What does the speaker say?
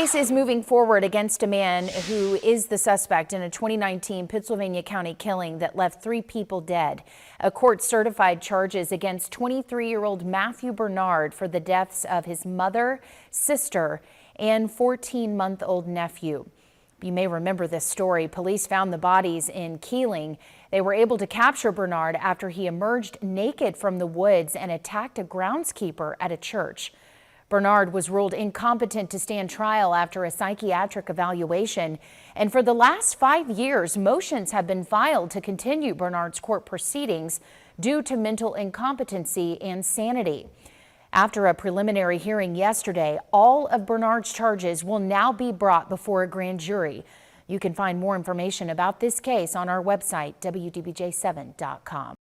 Case is moving forward against a man who is the suspect in a 2019 Pittsylvania County killing that left 3 people dead. A court certified charges against 23-year-old Matthew Bernard for the deaths of his mother, sister, and 14-month-old nephew. You may remember this story. Police found the bodies in Keeling. They were able to capture Bernard after he emerged naked from the woods and attacked a groundskeeper at a church. Bernard was ruled incompetent to stand trial after a psychiatric evaluation. And for the last 5 years, motions have been filed to continue Bernard's court proceedings due to mental incompetency and sanity. After a preliminary hearing yesterday, all of Bernard's charges will now be brought before a grand jury. You can find more information about this case on our website, WDBJ7.com.